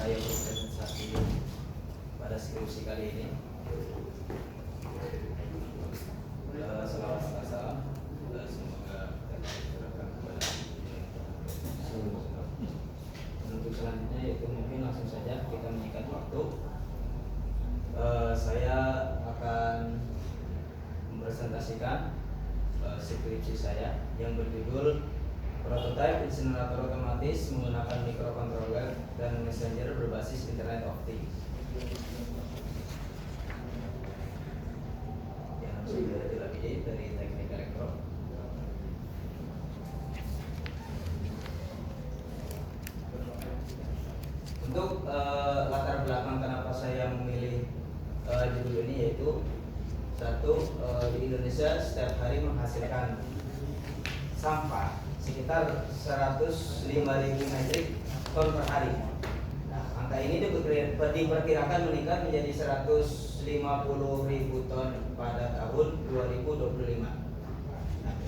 saya berpresentasi pada skripsi kali ini. Selamat salam. Semoga tercerahkan kepada untuk selanjutnya, yaitu mungkin langsung saja kita menyikat waktu. Saya akan mempresentasikan skripsi saya yang berjudul Prototype Insinerator Otomatis Menggunakan Microcontroller dan Messenger Berbasis Internet of Things. Yang sudah dilapisi dari Teknik Elektro. Untuk latar belakang kenapa saya memilih judul ini, yaitu satu, di Indonesia setiap hari menghasilkan sampah sekitar 105.000 metrik ton per hari. Nah, angka ini diperkirakan meningkat menjadi 150.000 ton pada tahun 2025. Nah,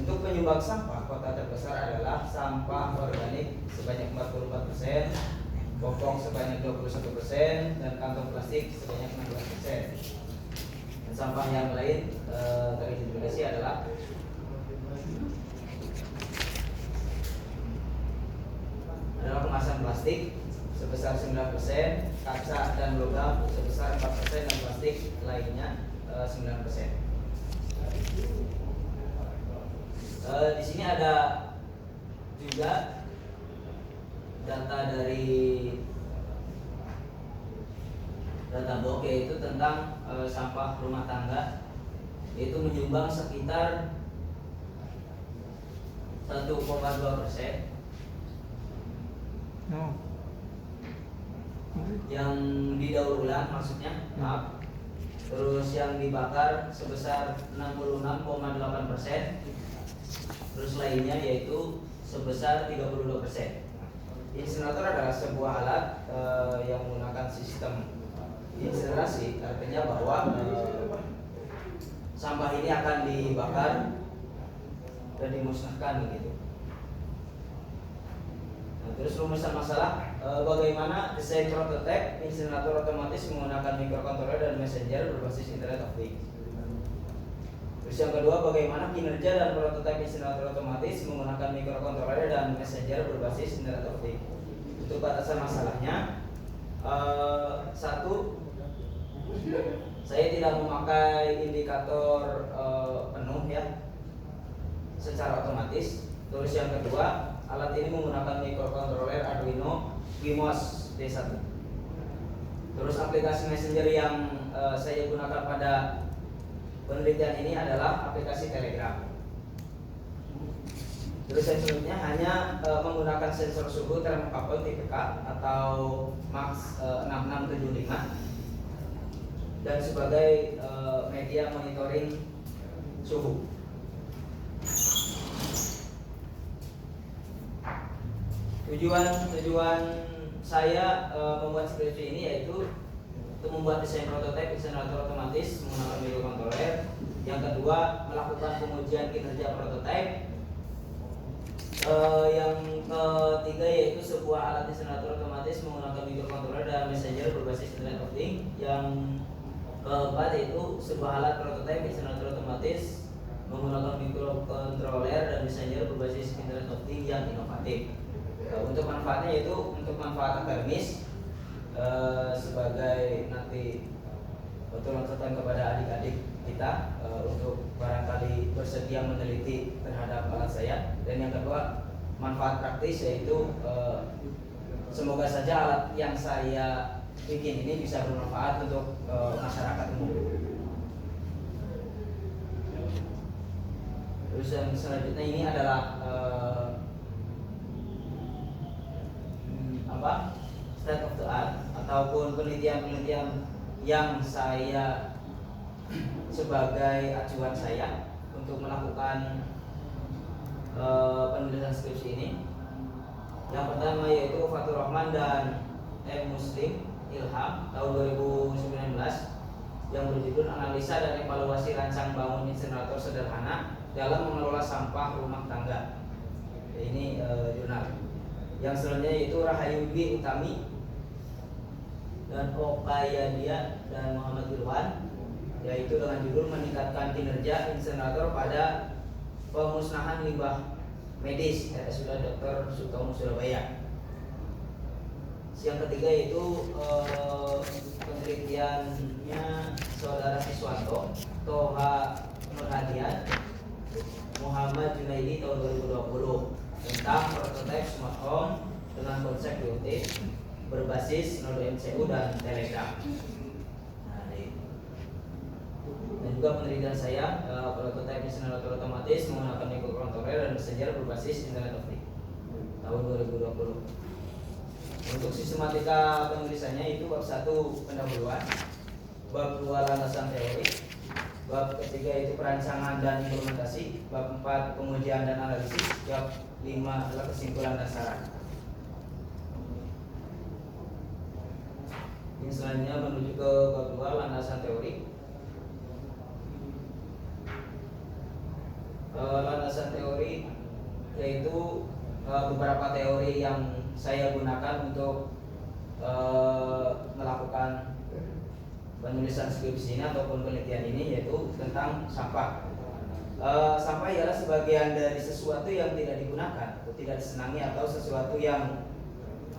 untuk penyumbang sampah, kota terbesar adalah sampah organik sebanyak 44%, popok sebanyak 21%, dan kantong plastik sebanyak 16%. Dan sampah yang lain terintegrasi adalah kemasan plastik sebesar 9%, kaca dan logam sebesar 4%, dan plastik lainnya 9%. Di sini ada juga data dari Databox, yaitu tentang sampah rumah tangga, yaitu menyumbang sekitar 1,2%. Yang didaur ulang maksudnya, maaf. Terus yang dibakar sebesar 66,8%. Terus lainnya yaitu sebesar 32%. Insinerator adalah sebuah alat yang menggunakan sistem insinerasi, artinya bahwa sampah ini akan dibakar dan dimusnahkan begitu. Terus rumusan masalah, bagaimana desain prototipe insinerator otomatis menggunakan microcontroller dan messenger berbasis Internet of Things. Terus yang kedua, bagaimana kinerja dan prototipe insinerator otomatis menggunakan microcontroller dan messenger berbasis Internet of Things. Untuk batasan masalahnya, satu, saya tidak memakai indikator penuh ya secara otomatis. Terus yang kedua, alat ini menggunakan microcontroller Arduino Wemos D1. Terus aplikasi messenger yang saya gunakan pada penelitian ini adalah aplikasi Telegram. Terus selanjutnya hanya menggunakan sensor suhu termokabel tipe K atau MAX 6675 dan sebagai media monitoring suhu. Tujuan saya membuat skripsi ini yaitu untuk membuat desain prototipe insinerator otomatis menggunakan microcontroller. Yang kedua, melakukan pengujian kinerja prototipe. Yang ketiga yaitu sebuah alat insinerator otomatis menggunakan microcontroller dan messenger berbasis Internet of Things. Yang keempat yaitu sebuah alat prototipe insinerator otomatis menggunakan microcontroller dan messenger berbasis Internet of Things yang inovatif. Untuk manfaatnya yaitu untuk manfaat akademis, sebagai nanti contohan kepada adik-adik kita untuk barangkali bersedia meneliti terhadap alat saya. Dan yang kedua, manfaat praktis yaitu semoga saja alat yang saya bikin ini bisa bermanfaat untuk masyarakat umum. Terus yang selanjutnya ini adalah state of the art ataupun penelitian-penelitian yang saya sebagai acuan saya untuk melakukan penulisan skripsi ini. Yang pertama yaitu Fatur Rahman dan M. Muslim Ilham tahun 2019 yang berjudul Analisa dan Evaluasi Rancang Bangun Insinerator Sederhana dalam Mengelola Sampah Rumah Tangga. Ini jurnal. Yang selanjutnya yaitu Rahayu Dwi Utami dan Okayadia dan Muhammad Irwan, yaitu dengan judul meningkatkan kinerja insenerator pada pemusnahan limbah medis RSUD Dr. Sutomo Surabaya. Yang ketiga yaitu penelitiannya saudara Siswanto, Toha Nurhadian, Muhammad Junaidi tahun 2020 tentang prototipe smart home dengan konsep IoT berbasis Node MCU dan Telegram. Dan juga penelitian saya prototipe insenerator otomatis menggunakan microcontroller dan messenger berbasis Internet of Things tahun 2020. Untuk sistematika penulisannya itu bab 1 pendahuluan, bab 2 landasan teori, bab ketiga itu perancangan dan implementasi, bab 4 pengujian dan analisis, bab 5 adalah kesimpulan dan saran. Ini selanjutnya menuju ke bab 2 landasan teori. Landasan teori yaitu beberapa teori yang saya gunakan untuk melakukan penulisan skripsi ini ataupun penelitian ini, yaitu tentang sampah. Sampah ialah sebagian dari sesuatu yang tidak digunakan atau tidak disenangi atau sesuatu yang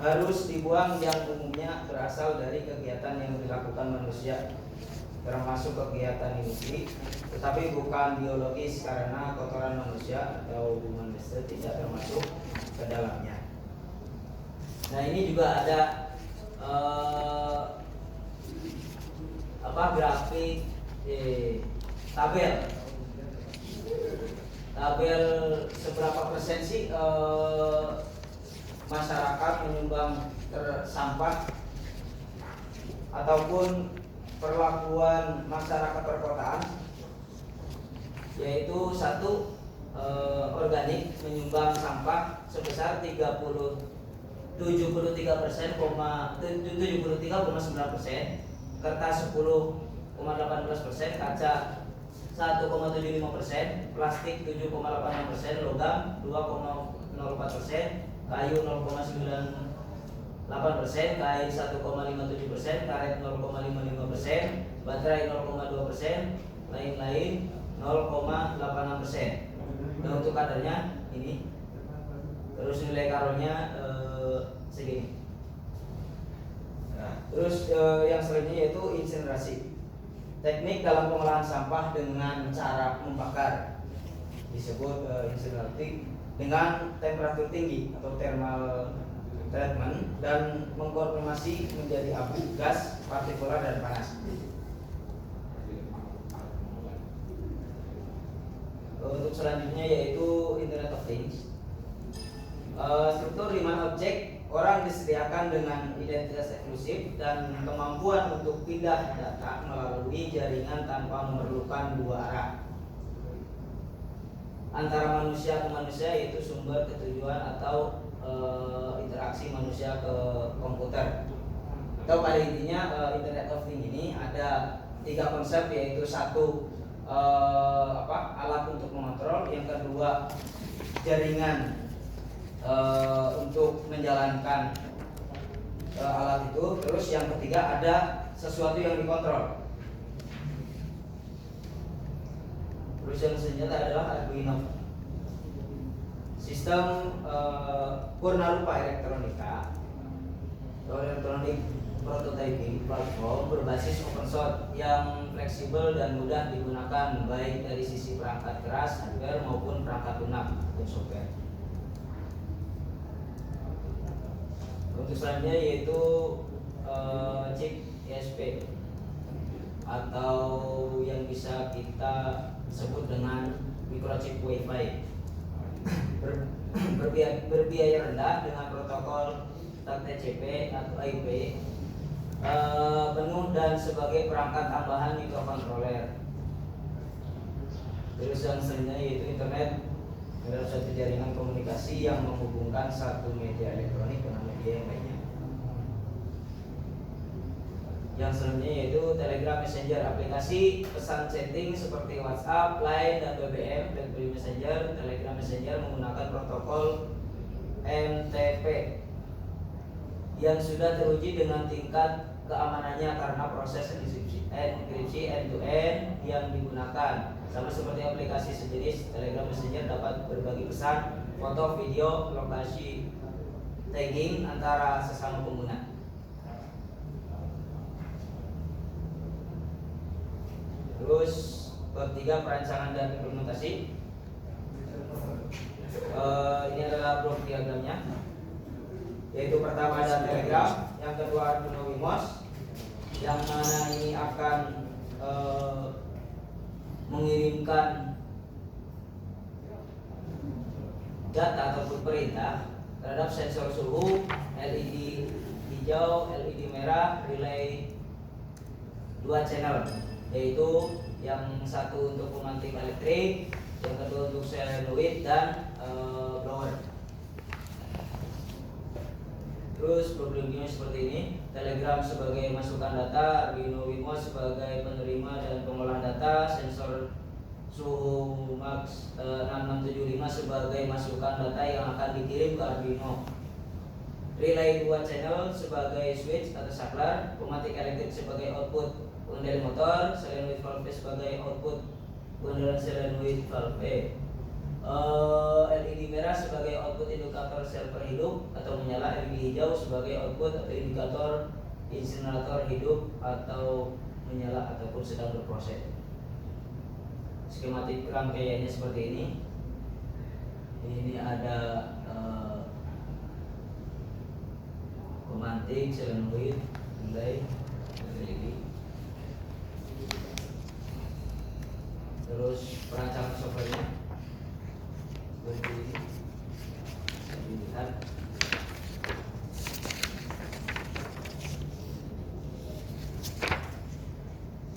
harus dibuang yang umumnya berasal dari kegiatan yang dilakukan manusia, termasuk kegiatan industri, tetapi bukan biologis karena kotoran manusia atau hubungan manusia tidak termasuk ke dalamnya. Nah, ini juga ada grafik tabel seberapa persen sih masyarakat menyumbang sampah ataupun perlakuan masyarakat perkotaan, yaitu satu organik menyumbang sampah sebesar 73,9%, kertas 10,18%, kaca 1,75%, plastik 7,86%, logam 2,04%, kayu 0,98%, kain 1,57%, karet 0,55%, baterai 0,2%, lain-lain 0,86%. Nah, untuk kadarnya ini, terus nilai karonya segini. Nah, terus yang selanjutnya yaitu insinerasi. Teknik dalam pengolahan sampah dengan cara membakar disebut insinerasi dengan temperatur tinggi atau thermal treatment dan mengkonformasi menjadi abu, gas, partikular dan panas. Untuk selanjutnya yaitu Internet of Things. Struktur di mana objek orang disediakan dengan identitas eksklusif dan kemampuan untuk pindah data melalui jaringan tanpa memerlukan dua arah antara manusia ke manusia, yaitu sumber ketujuan atau interaksi manusia ke komputer. Atau pada intinya Internet of Things ini ada 3 konsep, yaitu satu alat untuk mengontrol, yang kedua jaringan untuk menjalankan alat itu, terus yang ketiga ada sesuatu yang dikontrol. Terus yang selanjutnya adalah Arduino, sistem purnarupa elektronika atau elektronik prototyping platform berbasis open source yang fleksibel dan mudah digunakan baik dari sisi perangkat keras hardware maupun perangkat lunak atau software. Untuk selanjutnya yaitu chip ISP atau yang bisa kita sebut dengan microchip WiFi, berbiaya rendah dengan protokol TCP atau IP, penuh dan sebagai perangkat tambahan microcontroller. Terus yang selanjutnya yaitu internet adalah suatu jaringan komunikasi yang menghubungkan satu media elektronik dengan media yang lainnya. Yang selanjutnya yaitu Telegram Messenger, aplikasi pesan chatting seperti WhatsApp, Line, dan BBM. BlackBerry Messenger, Telegram Messenger menggunakan protokol MTP yang sudah teruji dengan tingkat keamanannya karena proses enkripsi end-to-end yang digunakan. Sama seperti aplikasi sejenis Telegram Messenger dapat berbagi pesan, foto, video, lokasi, tagging antara sesama pengguna. Terus bab 3 perancangan dan implementasi. Ini adalah blok diagramnya, yaitu pertama ada Telegram, yang kedua Arduino Wemos, yang mana ini akan mengirimkan data ataupun perintah terhadap sensor suhu, LED hijau, LED merah, relay 2 channel, yaitu yang satu untuk pemantik elektrik, yang kedua untuk solenoid dan blower. Terus problemnya seperti ini. Telegram sebagai masukan data, Arduino Wemos sebagai penerima dan pengolah data, sensor suhu Max 6675 sebagai masukan data yang akan dikirim ke Arduino. Relay 2 channel sebagai switch atau saklar, pematik elektrik sebagai output pengendali motor, solenoid valve sebagai output pengendalian solenoid valve. LED merah sebagai output indikator sel hidup atau menyala, LED hijau sebagai output atau indikator insinerator hidup atau menyala ataupun sedang berproses. Skematik rangkaiannya seperti ini. Ini ada pemantik, solenoid, relay, LED. Terus perancangan softwarenya seperti ini. Dilihat.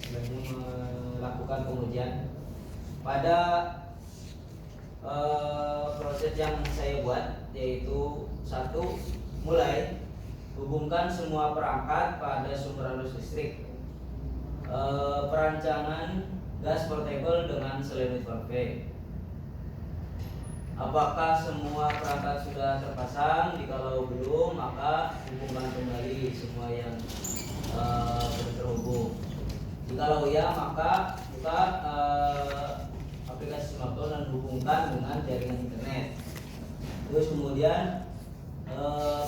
Selanjutnya melakukan pengujian pada proses yang saya buat, yaitu satu, mulai hubungkan semua perangkat pada sumber arus listrik. Perancangan gas portable dengan solenoid valve. Apakah semua perangkat sudah terpasang? Jikalau belum, maka hubungkan kembali semua yang belum terhubung. Jikalau ya, maka buka aplikasi smartphone dan hubungkan dengan jaringan internet. Terus kemudian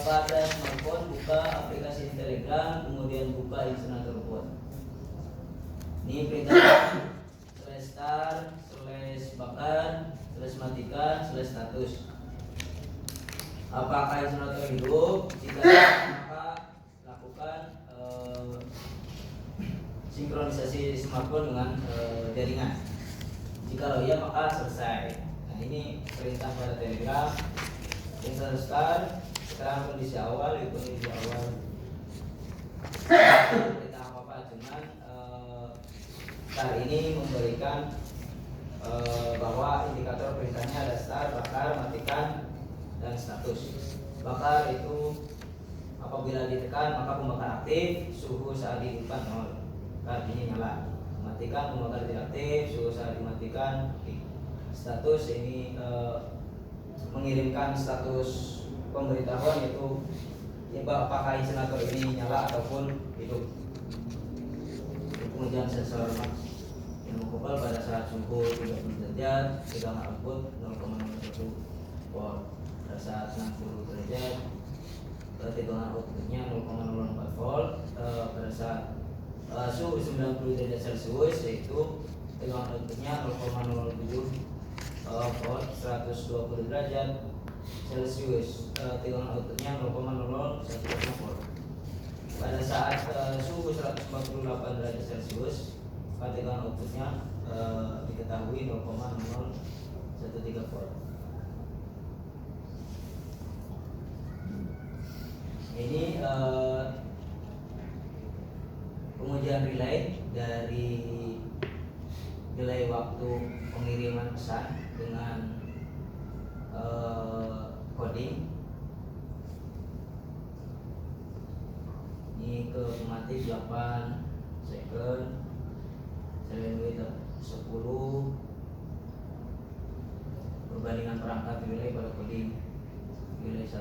pada smartphone buka aplikasi Telegram, kemudian buka insinerator bot. Ini perintah /start, /bakar, /matikan, /status. Apakah insinerator hidup? Jika maka lakukan sinkronisasi smartphone dengan jaringan. Jika iya maka selesai. Nah, ini perintah pada Telegram. Perintah start. Sekarang kondisi awal, itu kondisi awal. Perintah apa-apa, cuman start ini memberikan bahwa indikator perintahnya ada start, bakar, matikan, dan status. Bakar itu apabila ditekan maka pembakar aktif, suhu saat dihidupkan 0, artinya nyala. Matikan pembakar tidak aktif, suhu saat dimatikan. Status ini mengirimkan status pemberitahuan, yaitu apakah insinerator ini nyala ataupun hidup. Pengujian sensor Max yang mengukur pada saat suhu 30 derajat, tegangan output 0,01 volt. Pada saat 60 derajat, tegangan outputnya 0,04 volt. Pada saat suhu 90 derajat Celcius, yaitu tegangan outputnya 0,07 volt. 120 derajat Celcius, tegangan outputnya 0,015 volt. Pada saat suhu 148 derajat Celcius, tegangan outputnya diketahui 0,013 volt. Ini pengujian relay dari delay waktu pengiriman pesan dengan coding. Ini ke pematik 8 second, solenoid 10, perbandingan perangkat relay pada coding relay 1.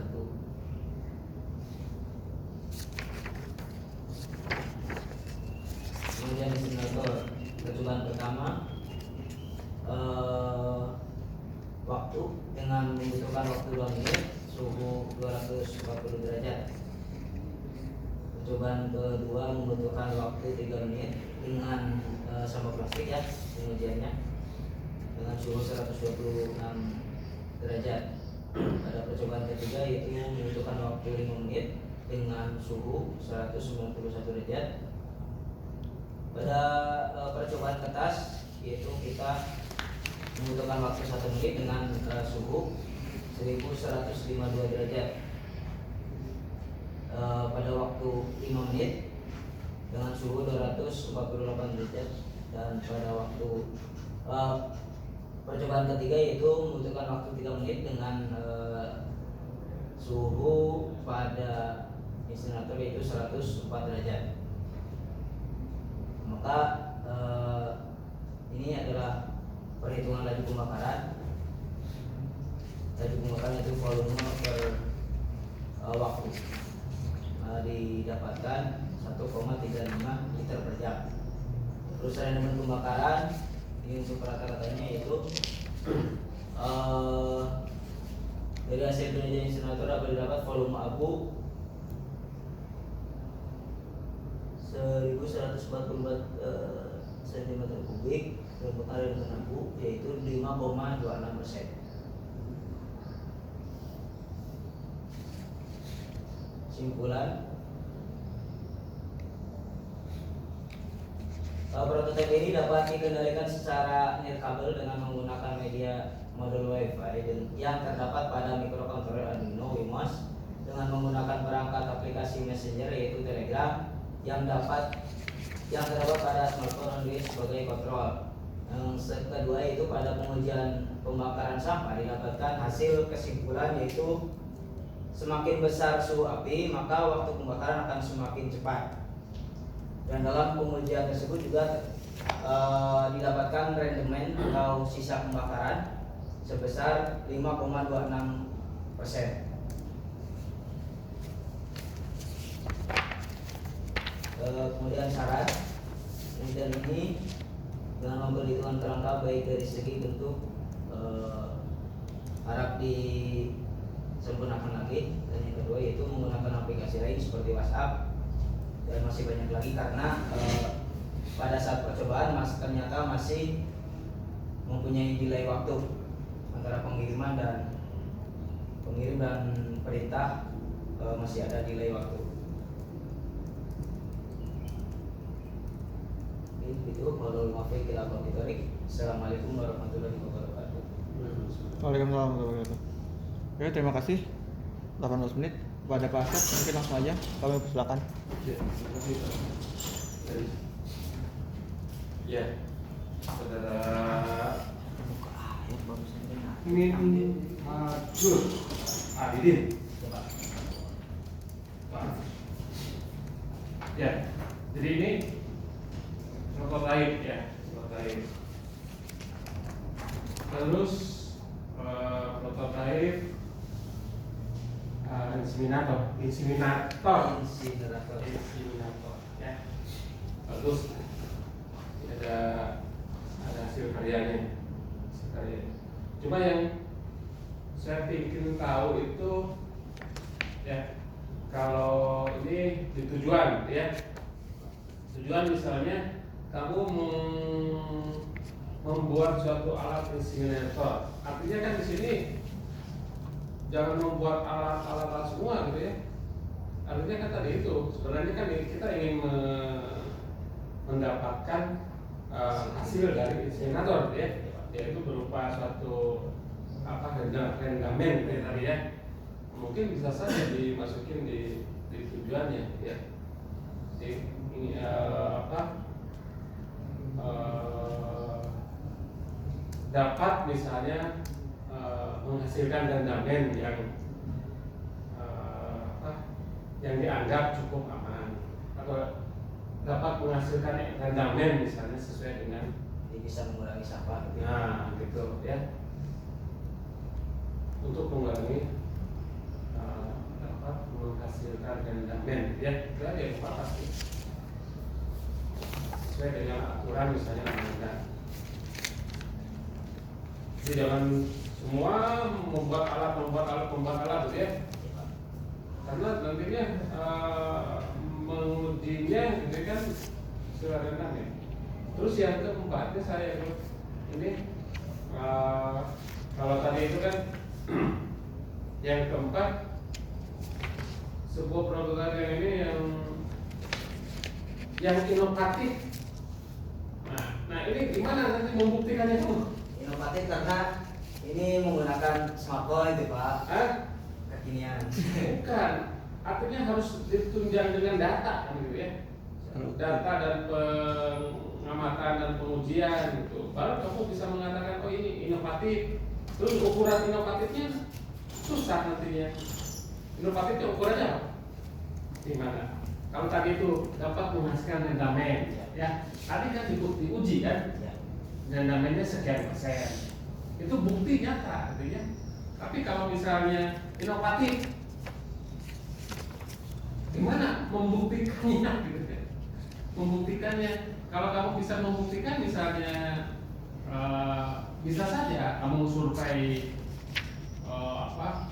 140 derajat. Percobaan kedua membutuhkan waktu 3 menit dengan sampah plastik ya pengujiannya dengan suhu 126 derajat. Pada percobaan ketiga yaitu membutuhkan waktu 5 menit dengan suhu 191 derajat. Pada percobaan kertas yaitu kita membutuhkan waktu 1 menit dengan suhu 1152 derajat. Pada waktu 5 menit dengan suhu 248 derajat. Dan pada waktu percobaan ketiga yaitu membutuhkan waktu 3 menit dengan suhu pada insinerator yaitu 104 derajat. Maka ini adalah perhitungan laju pembakaran. Laju pembakaran itu volume per waktu didapatkan 1,35 liter per jam. Terus rendemen pembakaran ini untuk rata-ratanya yaitu dari hasil penelitian insinerator dapat didapat volume abu 1144 cm kubik dan rendemen abu yaitu 5,26%. Simpulan, prototipe ini dapat dikendalikan secara nirkabel dengan menggunakan media modul Wi-Fi yang terdapat pada mikrokontroler Arduino Wemos dengan menggunakan perangkat aplikasi Messenger yaitu Telegram yang terdapat pada smartphone Android sebagai kontrol. Yang kedua yaitu pada pengujian pembakaran sampah didapatkan hasil kesimpulan yaitu semakin besar suhu api maka waktu pembakaran akan semakin cepat. Dan dalam pengujian tersebut juga didapatkan rendemen atau sisa pembakaran sebesar 5,26%. Kemudian syarat penelitian ini dengan memperhitungkan kerangka baik dari segi bentuk harap disempurnakan lagi, dan yang kedua yaitu menggunakan aplikasi lain seperti WhatsApp, dan masih banyak lagi karena pada saat percobaan ternyata masih mempunyai delay waktu antara pengirim dan perintah, masih ada delay waktu. Itu modul mafik ila kompitorik. Assalamualaikum warahmatullahi wabarakatuh. Waalaikumsalam warahmatullahi wabarakatuh. Oke, terima kasih. 18 menit pada Pak Asep, mungkin langsung aja kami persilakan. Terima kasih Pak. Ya, saudara Min Majur Abidin. Ya, jadi ini prototipe ya, prototipe. Terus prototipe inseminator ya, bagus. Ini ada hasil karyanya. Cuma yang saya ingin tahu itu ya, kalau ini di tujuan ya, tujuan misalnya kamu membuat suatu alat inseminator, artinya kan di sini jangan membuat alat-alat semua gitu ya. Artinya kan tadi itu sebenarnya kan kita ingin mendapatkan hasil dari inseminator ya, yaitu berupa suatu rendamen gitu tadi ya. Mungkin bisa saja dimasukin di tujuannya ya. Ini dapat misalnya menghasilkan rendamen yang dianggap cukup aman, atau dapat menghasilkan rendamen misalnya sesuai dengan Jadi bisa mengurangi sampah. nah gitu ya, untuk mengurangi dapat menghasilkan rendamen ya, itu aja yang pasti sesuai dengan aturan misalnya undang-undang. Jadi jangan semua membuat alat gitu ya. karena nantinya mengujinya gitu kan silakan ya. Terus yang keempatnya saya ini kalau tadi itu kan yang keempat sebuah produk yang ini yang inovatif. Nah ini gimana nanti membuktikannya itu? Inovatif karena ini menggunakan smartphone itu Pak. Kekinian. Bukan, artinya harus ditunjang dengan data kan gitu ya. Data dan pengamatan dan pengujian gitu. Baru kamu bisa mengatakan oh ini inovatif. Terus ukuran inovatifnya susah nantinya. Inovatifnya ukurannya apa? Gimana? Kalau tadi itu dapat menghasilkan rendamen, ya. Tadi kan diuji kan, rendamennya sekian persen. Itu bukti nyata, gitu ya. Tapi kalau misalnya inovatif, gimana membuktikannya, gitu ya? Membuktikannya, kalau kamu bisa membuktikan, misalnya bisa saja kamu survei apa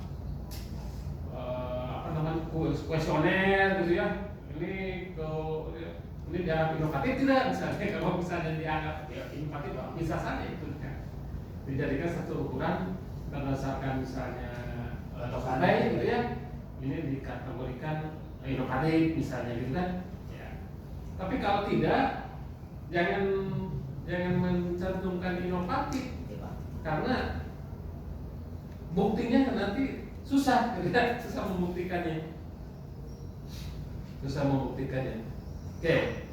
namanya kuesioner, gitu ya. Ini dianggap inovatif tidak misalnya kalau misalnya dianggap ya, inovatif bisa saja itu kan dijadikan satu ukuran berdasarkan misalnya survei gitu ya, ini dikategorikan inovatif misalnya gitu kan ya. Tapi kalau tidak jangan mencantumkan inovatif karena buktinya nanti susah gitu kan, susah membuktikannya. Oke.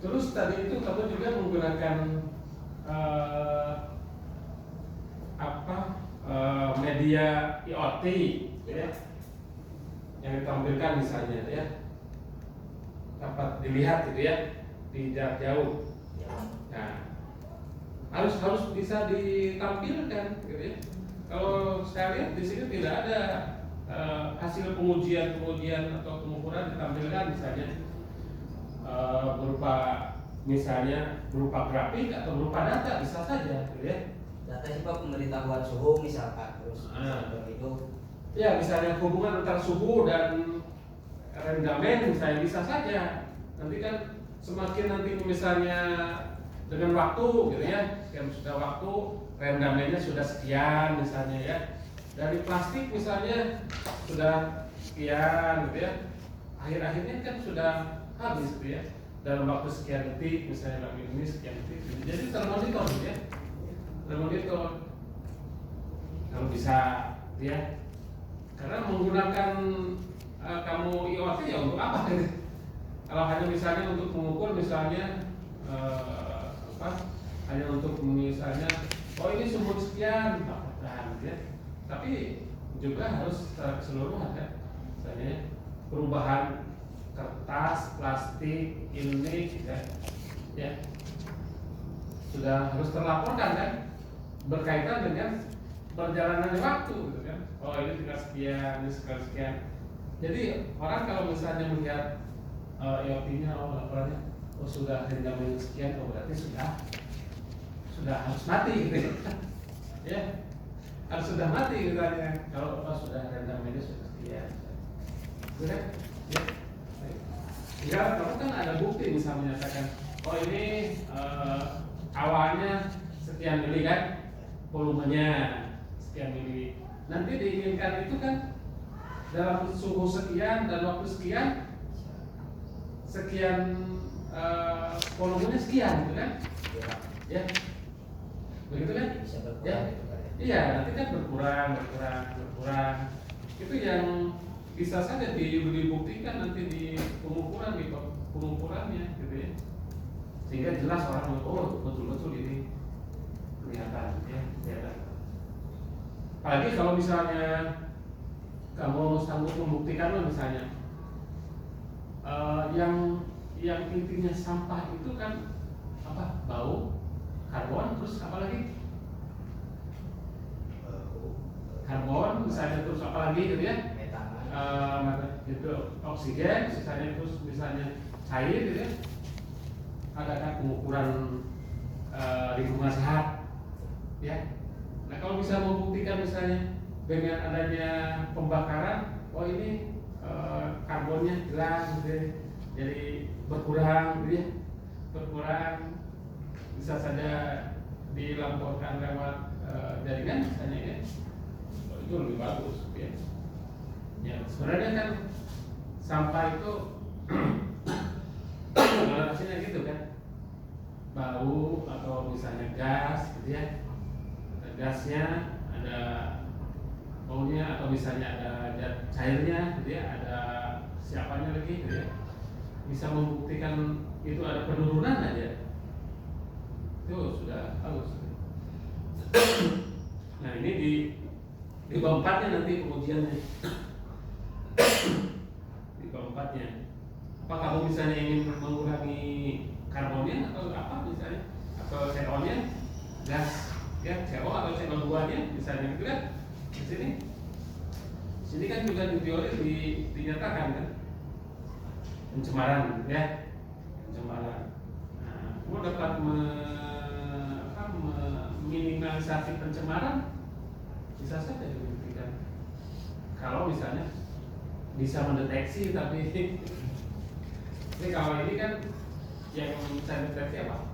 Terus tadi itu kamu juga menggunakan media IoT ya, yang ditampilkan misalnya ya, dapat dilihat gitu ya di jarak jauh. Nah, harus bisa ditampilkan gitu ya. Kalau saya lihat di sini tidak ada hasil pengujian atau pengukuran ditampilkan misalnya berupa grafik atau berupa data bisa saja, gitu ya. Data sih Pak pemberitahuan suhu misalkan terus itu. Ya misalnya hubungan antara suhu dan rendamen misalnya bisa saja. Nanti kan semakin nanti misalnya dengan waktu gitu ya, sudah waktu rendamennya sudah sekian misalnya ya. Dari plastik misalnya sudah sekian gitu ya, akhir-akhirnya kan sudah habis gitu ya, dalam waktu sekian detik misalnya ini sekian detik gitu. Jadi termonitor gitu ya, termonitor kalau bisa gitu ya, karena menggunakan kamu IoT ya untuk apa gitu? Kalau hanya misalnya untuk mengukur misalnya hanya untuk misalnya oh ini sumur sekian gitu ya. Tapi juga harus secara keseluruhan kan, misalnya perubahan kertas, plastik, ini ya sudah harus terlaporkan kan, berkaitan dengan perjalanan waktu gitu kan. Oh ini tinggal sekian, ini sekian. Jadi orang kalau misalnya melihat IoT-nya, laporannya, oh sudah rendamen sekian, oh berarti sudah harus mati gitu ya. Harus sudah mati misalnya kalau sudah rendamennya sudah sekian. Sudah ya, kalau kan ada bukti bisa menyatakan oh ini awalnya sekian mili kan, volumenya sekian mili. Nanti diinginkan itu kan dalam suhu sekian dan waktu sekian volumenya sekian gitu kan ya, begitu kan ya. Iya, nanti kan berkurang. Itu yang bisa saja dibuktikan nanti di pengukurannya, gitu ya. Sehingga jelas orang oh betul-betul ini kelihatan, ya. Apalagi kalau misalnya kamu sanggup membuktikan misalnya yang intinya sampah itu kan apa? Bau, karbon, terus apa lagi? Karbon misalnya, terus apa lagi gitu ya, gitu, oksigen misalnya cair gitu ya. Adakah pengukuran lingkungan sehat ya. Nah kalau bisa membuktikan misalnya dengan adanya pembakaran, oh ini karbonnya hilang gitu ya. Jadi berkurang gitu ya. Berkurang, bisa saja dilaporkan lewat jaringan misalnya ya. Itu lebih bagus ya. Ya sebenarnya kan sampah itu toleransinya gitu kan, bau atau misalnya gas gitu ya. Gasnya ada baunya atau misalnya ada cairnya gitu ya, ada siapanya lagi gitu ya, bisa membuktikan itu ada penurunan aja, itu sudah bagus. Nah ini di bab 4-nya nanti pengujiannya. Di bab 4-nya apa kamu misalnya ingin mengurangi karbonnya atau apa misalnya, atau CO-nya, gas ya, CO atau CO2 nya misalnya gitu kan. Di sini kan juga di teori dinyatakan kan pencemaran ya, pencemaran. Nah, kamu dapat meminimalisasi pencemaran, bisa saja dibuktikan kalau misalnya bisa mendeteksi. Tapi ini kalau ini kan yang bisa deteksi apa?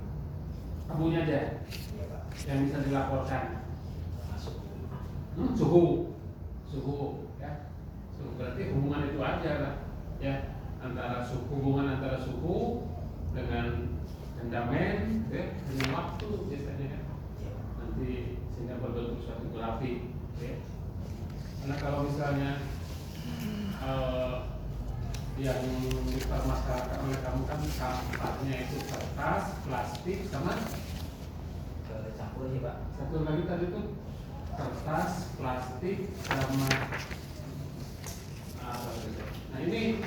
Abunya aja Iya Pak. yang bisa dilaporkan. Masuk. Suhu ya, suhu berarti hubungan itu aja lah ya, antara hubungan antara suhu dengan rendamen ya, dengan waktu biasanya kan, Iya Pak. nanti sehingga berbentuk suatu grafik ya. Karena kalau misalnya yang dipermasalahkan oleh kamu kan sampahnya itu kertas, plastik sama Campur sih Pak. satu lagi tadi tuh kertas, plastik sama apa gitu. Nah ini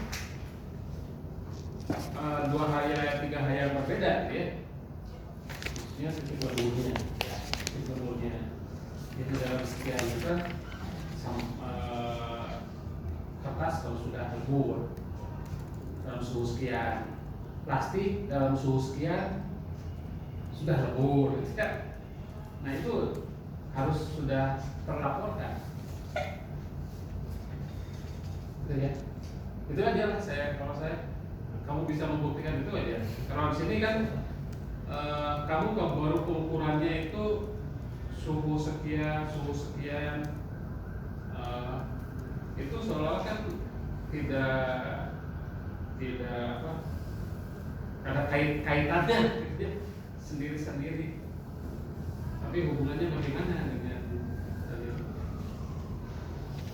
dua hal ya, tiga hal yang berbeda ya. Maksudnya titik berburunya itu dalam sekian liter kertas kalau sudah lebur dalam suhu sekian, plastik dalam suhu sekian sudah lebur gitu kan. Nah itu harus sudah terlaporkan. Gitu ya. Itu aja lah kalau saya kamu bisa membuktikan itu aja. Kalau di sini kan kamu baru pengukurannya itu suhu sekian, itu seolah kan tidak apa, ada kaitannya gitu ya, sendiri-sendiri. Tapi hubungannya bagaimana dengan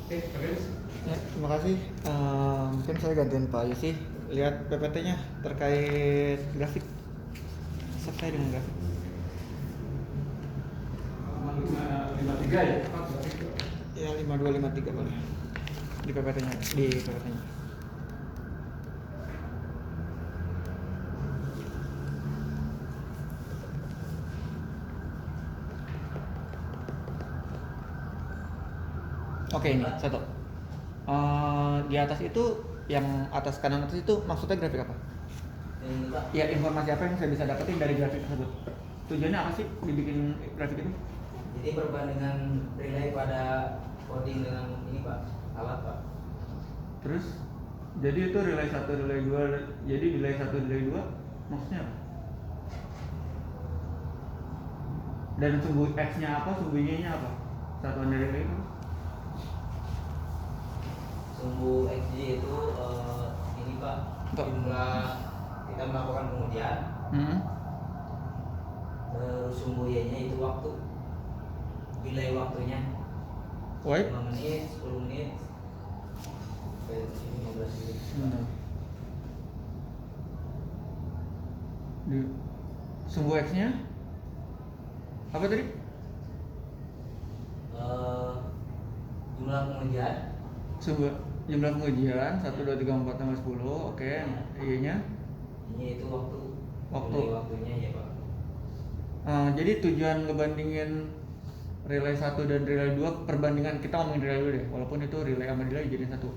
terus? Ya, terima kasih. Mungkin saya gantian Pak Yusi. Lihat PPT-nya terkait grafik. Selesai dengan grafik. 53 ya? Apa grafik? Ya 5253 boleh. Di PPT-nya, di PPT-nya. Oke, ini satu. Di atas itu, yang atas kanan atas itu maksudnya grafik apa? Ini Pak. Ya, informasi apa yang saya bisa dapetin dari grafik tersebut? Tujuannya apa sih dibikin grafik itu? Jadi perbandingan relay pada coding dengan ini Pak, alat Pak. Terus, jadi itu relay 1, relay 2, jadi relay 1, relay 2 maksudnya apa? Dan sumbu X-nya apa, sumbu Y-nya apa? Satuan dari relay itu? Sumbu XG itu ini Pak, Pak. jumlah kita melakukan pengujian. Terus sumbu Y-nya itu waktu, delay waktunya. Wait. 5 menit, 10 menit, sampai 15 menit. Sumbu X-nya apa tadi? Jumlah pengujian. Sumbu jumlah pengujian 1, 2, 3, 4, 5, 10. Oke. Y-nya? Ini itu waktu. Waktu. Delay waktunya ya Pak. Jadi tujuan ngebandingin relay 1 dan relay 2, perbandingan kita ngomongin relay dulu deh, walaupun itu relay sama delay jadi satu.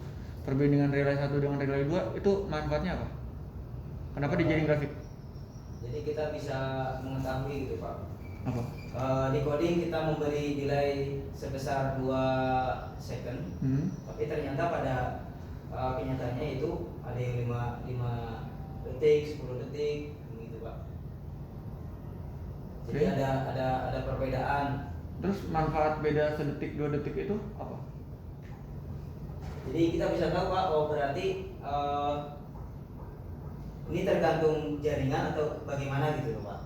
Perbandingan relay 1 dengan relay 2 itu manfaatnya apa? Kenapa dijadiin grafik? Jadi kita bisa mengetahui gitu Pak. Apa? Di coding kita memberi delay sebesar 2 second, tapi ternyata pada kenyataannya itu ada yang 5 detik, 10 detik gitu Pak. Jadi Oke. ada perbedaan. Terus manfaat beda sedetik 2 detik itu apa? Jadi kita bisa tahu Pak, oh berarti ini tergantung jaringan atau bagaimana gitu loh Pak.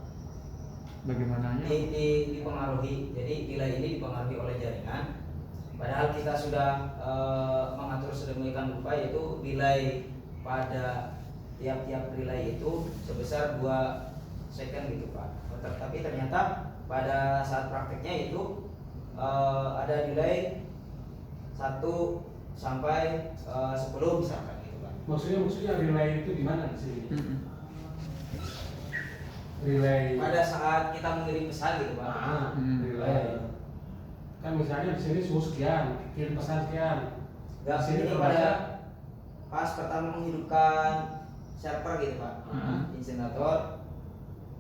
Bagaimananya? Dipengaruhi. Jadi nilai ini dipengaruhi oleh jaringan. Padahal kita sudah mengatur sedemikian rupa, yaitu nilai pada tiap-tiap relay itu sebesar 2 second gitu Pak. Tapi ternyata pada saat prakteknya itu ada nilai 1 sampai 10 misalkan gitu Pak. Maksudnya relay itu di mana di sini? Mm-mm. Relay. Pada saat kita mengirim pesan gitu Pak. Relay. Kan misalnya di sini suhu sekian, kirim pesan sekian. Dan Di sini ini pada pas pertama menghidupkan server gitu Pak, insinerator,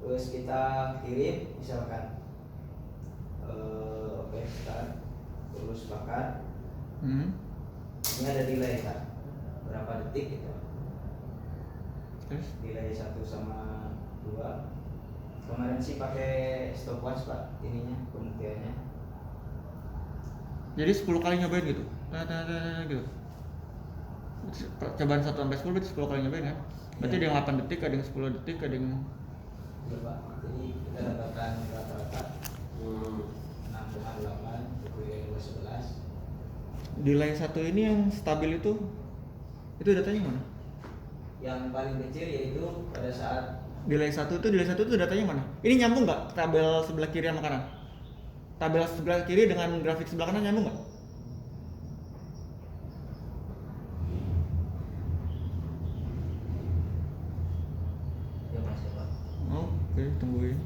terus kita kirim misalkan, oke start, terus sepakat, ini ada delay Pak, berapa detik gitu, Terus? delay 1 sama 2. Kemarin sih pakai stopwatch Pak, ininya pembuktiannya. Jadi 10 kali nyobain gitu? Gitu. Cobaan 1 sampai 10 berarti 10 kali nyobain kan? Berarti ada yang 8 detik, ada yang 10 detik, ada yang... Iya Pak, jadi kita dapatkan rata-rata 6,8 delay 11. Delay 1 ini yang stabil itu datanya mana? Yang paling kecil yaitu pada saat Delay 1 itu datanya mana? Ini nyambung nggak tabel sebelah kiri sama kanan? Tabel sebelah kiri dengan grafik sebelah kanan nyambung nggak? ya Mas ya Pak. Oke, tungguin.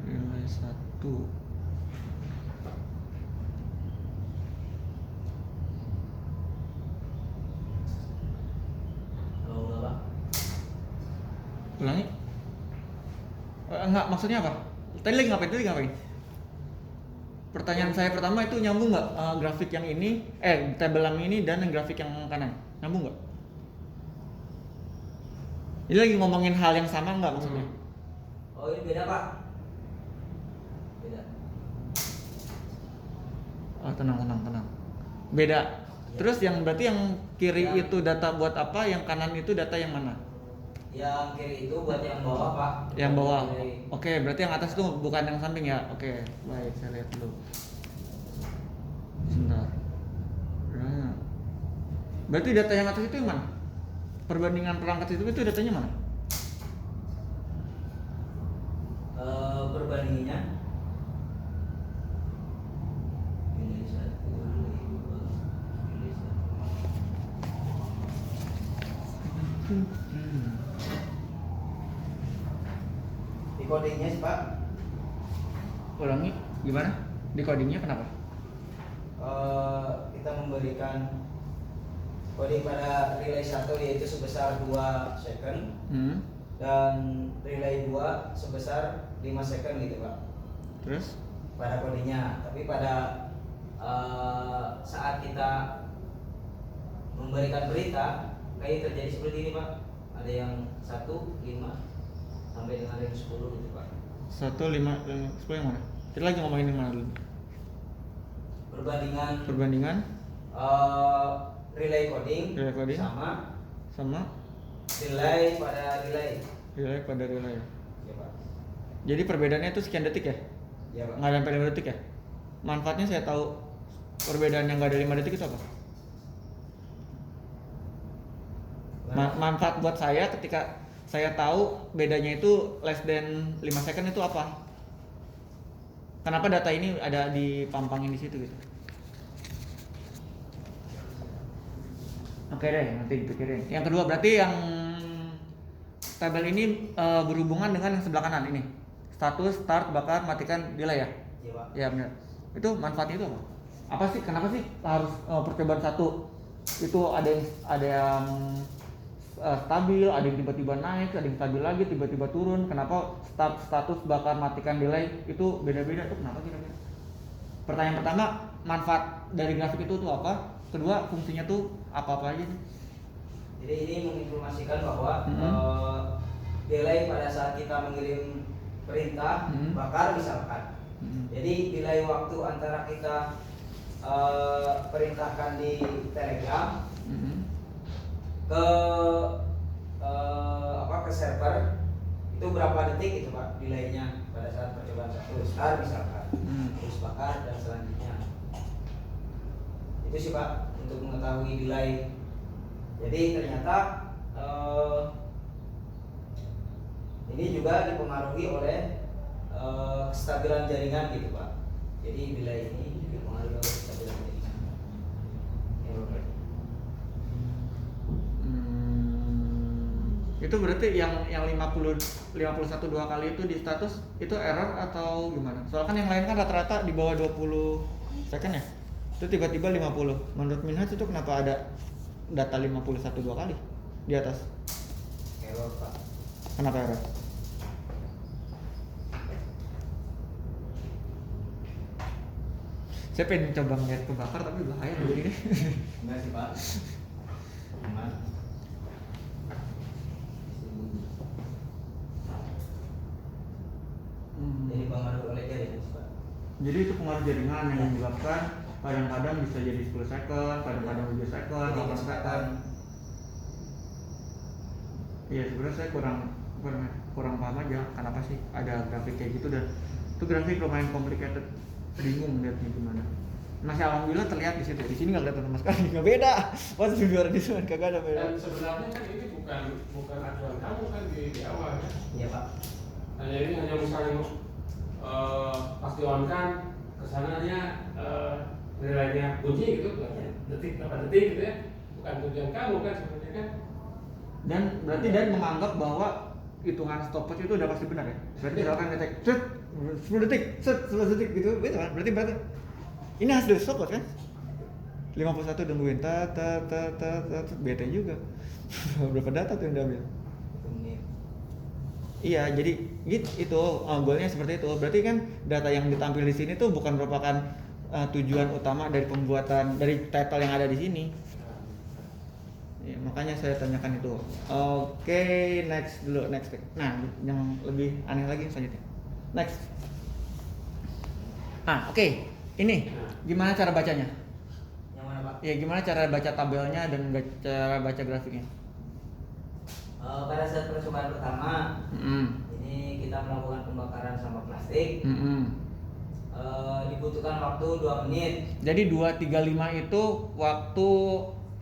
Delay 1. Kalau enggak Pak, Ulangi. Enggak, maksudnya apa? Tadi lagi ngapain? Pertanyaan saya pertama itu nyambung nggak grafik yang ini, tabel yang ini dan yang grafik yang kanan? Nyambung nggak? Ini lagi ngomongin hal yang sama nggak maksudnya? oh ini beda Pak, beda. Oh, tenang. Beda. Terus yang berarti yang kiri Ya. itu data buat apa, yang kanan itu data yang mana? Yang kiri itu buat yang bawah Pak. Yang bawah. Dari- Oke, berarti yang atas itu bukan yang samping ya? Oke, baik, saya lihat dulu. Sebentar. Nah. Berarti data yang atas itu yang mana? Perbandingan perangkat itu datanya mana? Perbandingannya ini 1, 2, ini 1. Di codingnya sih Pak, Ulangi, gimana? Di codingnya kenapa? kita memberikan coding pada relay 1 yaitu sebesar 2 second dan relay 2 sebesar 5 second gitu Pak Terus? pada codingnya. Tapi pada saat kita memberikan berita kayak terjadi seperti ini Pak, ada yang 1, 5 sampai dengan yang 10 gitu Pak. 1, 5, 10 yang mana? Kita lagi ngomongin yang mana dulu? Perbandingan relay coding, Relay coding. Sama relay pada relay. relay pada relay. Ya Pak. Jadi perbedaannya itu sekian detik ya? Ya Pak. Nggak ada sampai 5 detik ya? Manfaatnya saya tahu perbedaan yang nggak ada 5 detik itu apa? Manfaat buat saya ketika saya tahu bedanya itu less than 5 second itu apa? Kenapa data ini ada dipampangin di situ gitu? Oke deh, nanti dipikirin. Yang kedua berarti yang tabel ini berhubungan dengan yang sebelah kanan ini. Status, start, bakar, matikan, delay ya? Iya Pak. Ya benar. Itu manfaatnya itu apa? Apa sih? Kenapa sih harus percobaan 1 itu ada yang stabil, ada yang tiba-tiba naik, ada yang stabil lagi, tiba-tiba turun. Kenapa start, status, bakar, matikan, delay itu beda-beda tuh? Kenapa kira-kira? Pertanyaan pertama, manfaat dari grafik itu tuh apa? Kedua, fungsinya tuh apa-apa aja sih? Jadi ini menginformasikan bahwa Mm-hmm. delay pada saat kita mengirim perintah bakar misalkan. Jadi delay waktu antara kita perintahkan di Telegram ke ke server itu berapa detik itu Pak delaynya pada saat percobaan satu start misalkan, terus bakar dan selanjutnya. Itu sih Pak untuk mengetahui delay. Jadi ternyata ini juga dipengaruhi oleh kestabilan jaringan gitu Pak. Jadi delay ini dipengaruhi oleh kestabilan jaringan. Ya, Bapak. Itu berarti yang 51 dua kali itu di status itu error atau gimana? Soalnya kan yang lain kan rata-rata di bawah 20 second ya. Itu tiba-tiba 50. Menurut Minhaj itu kenapa ada data 51 dua kali di atas? Error Pak. Kenapa error? Saya pengen coba ngeliat kebakar tapi bahaya begini nih. Enggak sih Pak. Aman. Jadi pengaruh oleh jaringan sih Pak. Jadi itu pengaruh jaringan yang menyebabkan kadang-kadang bisa jadi 10 second, kadang-kadang 7 second, 8 second. Iya sebenarnya saya kurang paham aja kenapa sih ada grafik kayak gitu, dan itu grafik lumayan complicated, bingung lihatnya gimana. Masih alhamdulillah terlihat di situ, di sini nggak kelihatan sama sekali, nggak beda. Pas di luar di sana kagak ada beda. Dan sebenarnya kan ini bukan acuan kamu kan di awal ya. Iya Pak. Hanya ini hanya misalnya pas di on kan kesananya nilainya bunyi gitu, detik berapa detik gitu ya, bukan tujuan kamu kan sebenarnya kan. Dan berarti dan menganggap bahwa hitungan stopwatch itu udah pasti benar ya. Berarti misalkan ngecek set 10 detik, set 11 detik gitu, betul kan? Berarti ini hasil stopwatch kan? 51 tungguin bete juga. Berapa data tuh yang diambil? Menit. Iya, jadi gitu itu goalnya seperti itu. Berarti kan data yang ditampil di sini tuh bukan merupakan tujuan utama dari pembuatan dari title yang ada di sini. Ya, makanya saya tanyakan itu. Oke, next. Nah, yang lebih aneh lagi selanjutnya. Next. Nah, oke. Ini gimana cara bacanya? Yang mana Pak? Ya, gimana cara baca tabelnya dan cara baca grafiknya? Pada saat percobaan pertama, ini kita melakukan pembakaran sampah plastik. Dibutuhkan waktu 2 menit. Jadi 235 itu waktu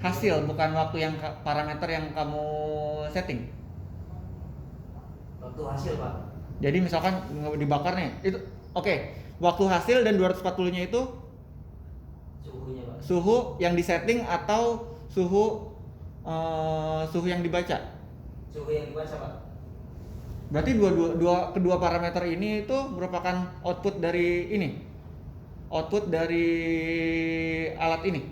hasil, bukan waktu yang parameter yang kamu setting. Waktu hasil Pak. Jadi misalkan dibakar nih, itu oke. Waktu hasil dan 240-nya itu Suhunya Pak. suhu yang disetting atau suhu yang dibaca. Suhu yang dibaca Pak. Berarti kedua parameter ini itu merupakan output dari alat ini.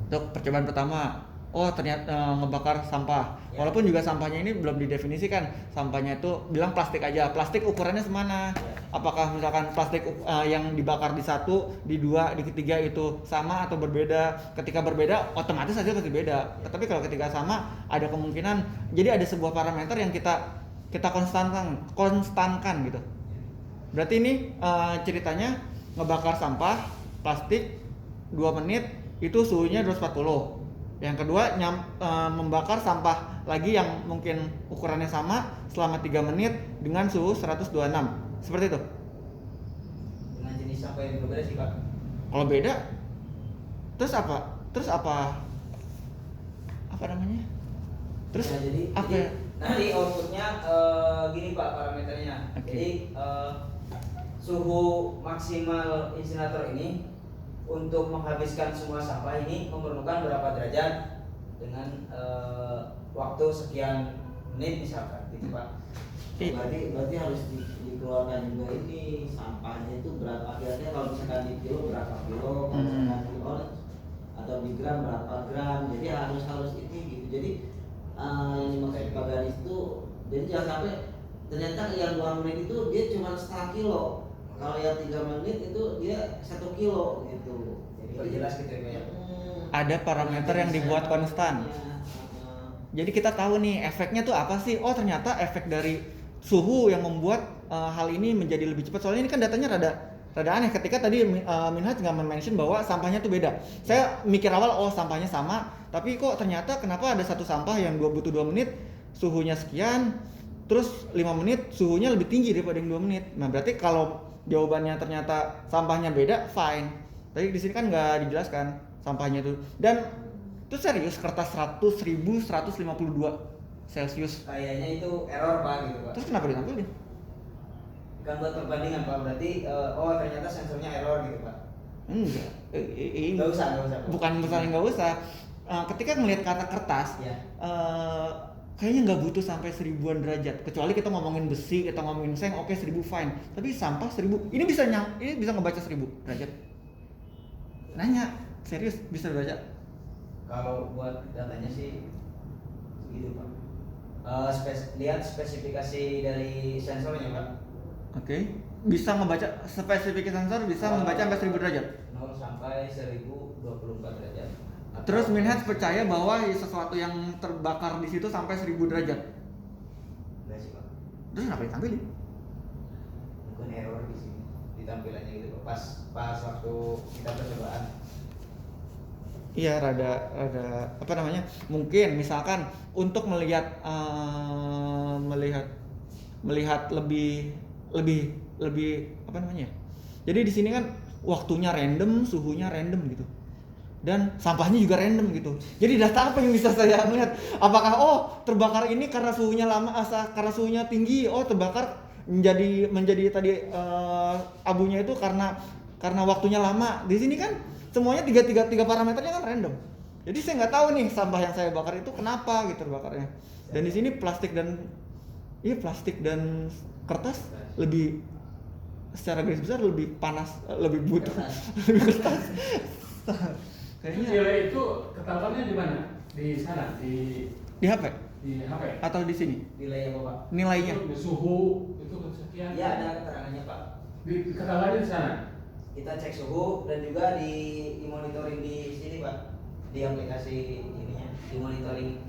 Untuk percobaan pertama, ternyata ngebakar sampah. Ya. Walaupun juga sampahnya ini belum didefinisikan. Sampahnya itu bilang plastik aja. Plastik ukurannya semana? Ya. Apakah misalkan plastik yang dibakar di 1, di 2, di ketiga itu sama atau berbeda? Ketika berbeda, otomatis hasil pasti beda. Ya. Tapi kalau ketika sama, ada kemungkinan. Jadi ada sebuah parameter yang kita konstankan gitu. Berarti ini ceritanya ngebakar sampah plastik 2 menit itu suhunya 240. Yang kedua membakar sampah lagi yang mungkin ukurannya sama selama 3 menit dengan suhu 126. Seperti itu. Dengan jenis sampah yang berbeda sih Pak. Kalau beda terus apa namanya? Terus Ya, jadi nanti outputnya gini Pak parameternya. Oke. Jadi suhu maksimal insinerator ini untuk menghabiskan semua sampah ini memerlukan berapa derajat dengan waktu sekian menit misalkan gitu Pak. Berarti harus dikeluarkan juga ini sampahnya itu berapa, kira-kira kalau misalkan di kilo berapa kilo, kalau misalkan di orange atau di gram berapa gram, jadi harus ini gitu. Jadi yang dimaksud Pak Garis itu, jadi jangan sampai ternyata yang 2 menit itu dia cuma setengah kilo. Kalau yang 3 menit itu dia 1 kilo gitu. Jadi Perjelas gitu ya Pak ya. Ada parameter yang dibuat konstan. Jadi kita tahu nih efeknya tuh apa sih? Oh ternyata efek dari suhu yang membuat hal ini menjadi lebih cepat. Soalnya ini kan datanya rada aneh. Ketika tadi Minhaj nggak mention bahwa sampahnya tuh beda. Saya mikir awal oh sampahnya sama, tapi kok ternyata kenapa ada satu sampah yang butuh 2 menit suhunya sekian, terus 5 menit suhunya lebih tinggi daripada yang 2 menit. Nah berarti kalau jawabannya ternyata sampahnya beda, fine. Tadi di sini kan nggak dijelaskan sampahnya tuh. Dan itu serius kertas 100.152 Celcius. Kayaknya itu error Pak gitu Pak. Terus kenapa ditampilin? Kan buat perbandingan Pak, berarti oh ternyata sensornya error gitu Pak. Enggak. Nggak usah Pak. Bukan misalnya nggak usah. Ketika ngelihat kata kertas, Ya. kayaknya nggak butuh sampai 1000-an derajat. Kecuali kita ngomongin besi, kita ngomongin seng, oke 1000 fine. Tapi sampah 1000, ini bisa ngebaca 1000 derajat. Nanya, serius bisa baca? Kalau buat datanya sih gitu Pak. Lihat spesifikasi dari sensornya Pak. Oke. Bisa ngebaca spesifikasi sensor bisa membaca sampai 1000 derajat. 0 sampai 1024 derajat. Terus Minhaj percaya bahwa sesuatu yang terbakar di situ sampai 1000 derajat. Enggak sih Pak. Terus kenapa ditampilin? Bukan error di sini. Di tampilannya gitu Pak. Pas waktu kita percobaan. Iya, rada apa namanya? Mungkin misalkan untuk melihat lebih apa namanya? Jadi di sini kan waktunya random, suhunya random gitu. Dan sampahnya juga random gitu. Jadi data apa yang bisa saya lihat? Apakah terbakar ini karena suhunya lama, karena suhunya tinggi? Oh, terbakar menjadi tadi abunya itu karena waktunya lama. Di sini kan semuanya tiga parameternya kan random. Jadi saya nggak tahu nih sampah yang saya bakar itu kenapa gitu terbakarnya. Dan di sini plastik dan kertas lebih secara garis besar lebih panas, lebih butuh, lebih kertas. Kayaknya Nilai itu ketahuannya di mana? Di sana, di HP HP. atau di sini Nilai apa Pak? nilainya. Itu suhu itu sekian. Ya ada keterangannya Pak. Di ketahuannya di sana. Kita cek suhu dan juga di monitoring di sini Pak, di aplikasi ininya, di monitoring.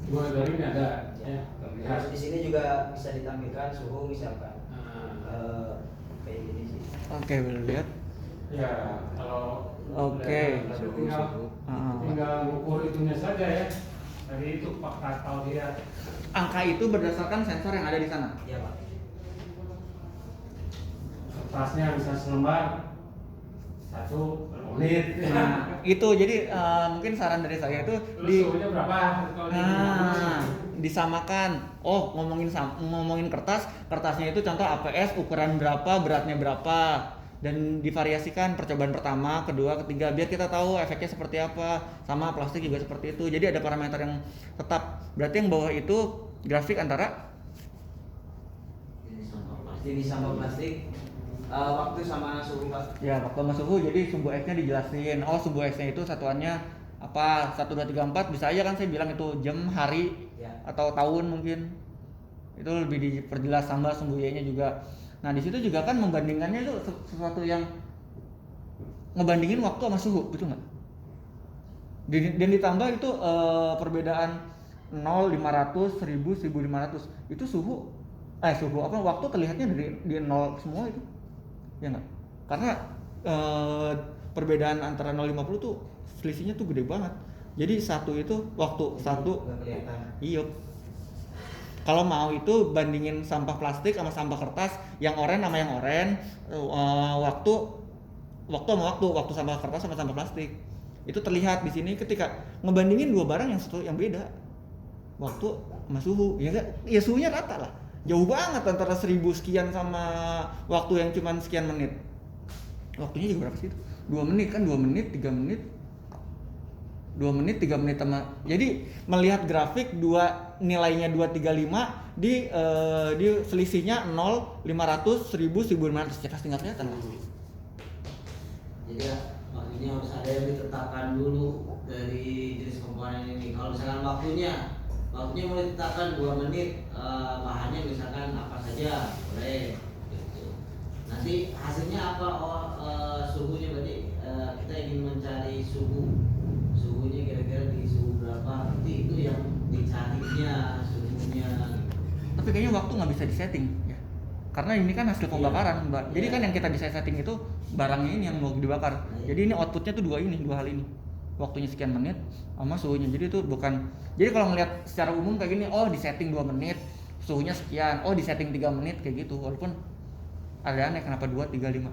Monitoring ada, ya. Terus di sini juga bisa ditampilkan suhu misalkan kayak gini sih. Oke, boleh lihat. Ya, kalau Oke. tinggal ngukur itunya saja ya. Tadi itu Pak tahu dia. Angka itu berdasarkan sensor yang ada di sana. Iya Pak. Kertasnya bisa selembar 1 menit. Nah, itu jadi mungkin saran dari saya itu Terus suhunya berapa? Kalau disamakan. Oh, ngomongin kertasnya itu contoh APS ukuran berapa, beratnya berapa, dan divariasikan percobaan pertama, kedua, ketiga biar kita tahu efeknya seperti apa. Sama plastik juga seperti itu. Jadi ada parameter yang tetap. Berarti yang bawah itu grafik antara Jenis sampah plastik, waktu sama suhu Pak. ya waktu sama suhu. Jadi sumbu X-nya dijelasin. Oh, sumbu X-nya itu satuannya apa? 1 2 3 4 bisa aja kan saya bilang itu jam, hari, Ya. atau tahun mungkin. Itu lebih diperjelas sama sumbu Y-nya juga. Nah, di situ juga kan membandingkannya itu sesuatu yang ngebandingin waktu sama suhu, betul nggak? Dan ditambah itu perbedaan 0, 500, 1000, 1500. Itu suhu waktu terlihatnya di 0 semua itu. Ya nggak? Karena perbedaan antara 0 50 tuh selisihnya tuh gede banget. Jadi satu itu waktu satu Nggak kelihatan. iya. Kalau mau itu bandingin sampah plastik sama sampah kertas, yang oranye sama yang oranye, waktu sampah kertas sama sampah plastik. Itu terlihat di sini ketika ngebandingin dua barang yang beda. Waktu sama suhu, ya enggak? Ya suhunya rata lah. Jauh banget antara 1000 sekian sama waktu yang cuman sekian menit. Waktunya juga berapa sih itu? 2 menit kan, 2 menit, 3 menit. 2 menit, 3 menit sama. Jadi melihat grafik nilainya 235 di selisihnya 0, 500, 1000, 1500 ya pasti nggak kelihatan lah. Jadi ya, maksudnya harus ada yang ditetapkan dulu dari jenis komponen ini. Kalau misalkan waktunya mulai ditetapkan 2 menit, bahannya misalkan apa saja boleh gitu. Nah nanti hasilnya apa? Suhunya berarti kita ingin mencari suhunya kira-kira di suhu berapa, nanti itu yang dicarinya suhunya. Tapi kayaknya waktu nggak bisa disetting ya, karena ini kan hasil pembakaran mbak. Jadi kan yang kita bisa setting itu barangnya ini yang mau dibakar. Jadi ini outputnya tuh dua hal ini, waktunya sekian menit sama suhunya. Jadi itu bukan, jadi kalau ngelihat secara umum kayak gini, oh di setting 2 menit suhunya sekian, oh di setting 3 menit kayak gitu, walaupun ada aneh kenapa 2, 3, 5.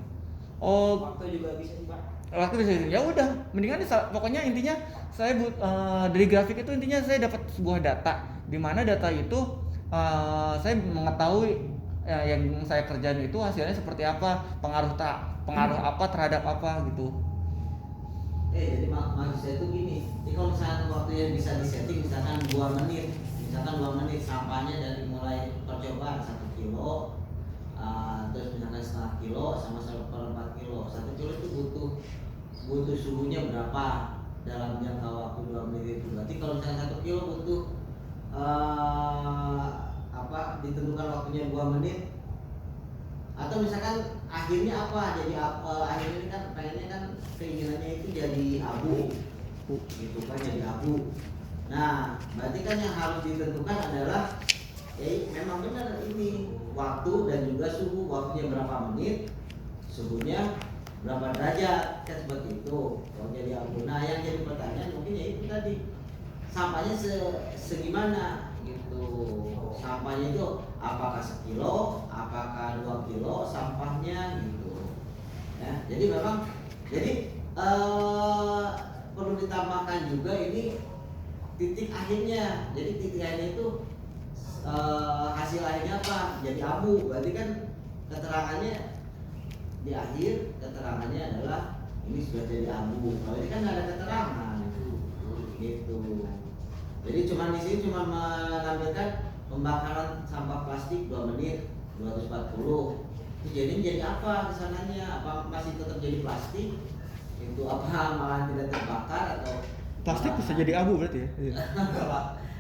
Oh Waktu juga bisa sih Pak. waktu bisa, ya udah mendingan pokoknya intinya saya dari grafik itu intinya saya dapat sebuah data di mana data itu saya mengetahui yang saya kerjain itu hasilnya seperti apa, pengaruh apa terhadap apa gitu. Jadi maksud saya itu gini, jadi kalau misalkan waktunya bisa disetting misalkan 2 menit, sampahnya dari mulai percobaan 1 kilo, terus misalkan setengah kilo sama 1/4 kilo. 1 kilo itu butuh suhunya berapa dalam jangka waktu 2 menit itu. Berarti kalau misalkan 1 kilo butuh ditentukan waktunya 2 menit, atau misalkan akhirnya apa, jadi akhirnya ini kan pengennya kan keinginannya itu jadi abu gitu kan, jadi abu. Nah berarti kan yang harus ditentukan adalah memang benar ini waktu dan juga suhu, waktunya berapa menit, suhunya berapa derajat, kan seperti itu kalau jadi abu. Nah yang jadi pertanyaan mungkin ya itu tadi, sampahnya segimana gitu. Sampahnya itu apakah 1 kilo, apakah 2 kilo sampahnya gitu ya. Jadi memang perlu ditambahkan juga ini titik akhirnya. Jadi titik akhirnya itu hasil akhirnya apa, jadi abu. Berarti kan keterangannya di akhir, keterangannya adalah ini sudah jadi abu. Kalau ini kan nggak ada keterangan gitu. Jadi cuma di sini cuma menampilkan pembakaran sampah plastik 2 menit 240. Itu jadi apa kesananya? Apa masih tetap jadi plastik? Itu apa malah tidak terbakar atau Plastik bisa jadi abu berarti ya?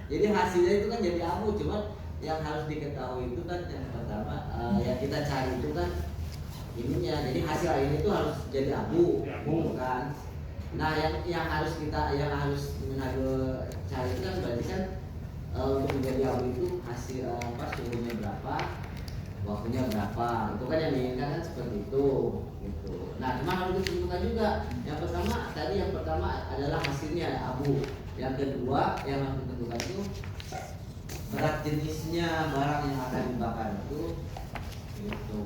Jadi hasilnya itu kan jadi abu. Cuma yang harus diketahui itu kan yang pertama yang kita cari itu kan ininya. Jadi hasil ini tuh harus jadi abu, gitu kan. Nah yang harus cari itu kan berarti kan untuk menjadi abu itu hasil suhunya berapa, waktunya berapa, itu kan yang diinginkan kan seperti itu gitu. Nah cuma harus ditentukan juga. Yang pertama adalah hasilnya abu. Yang kedua yang harus ditentukan itu berat jenisnya barang yang akan dibakar itu gitu.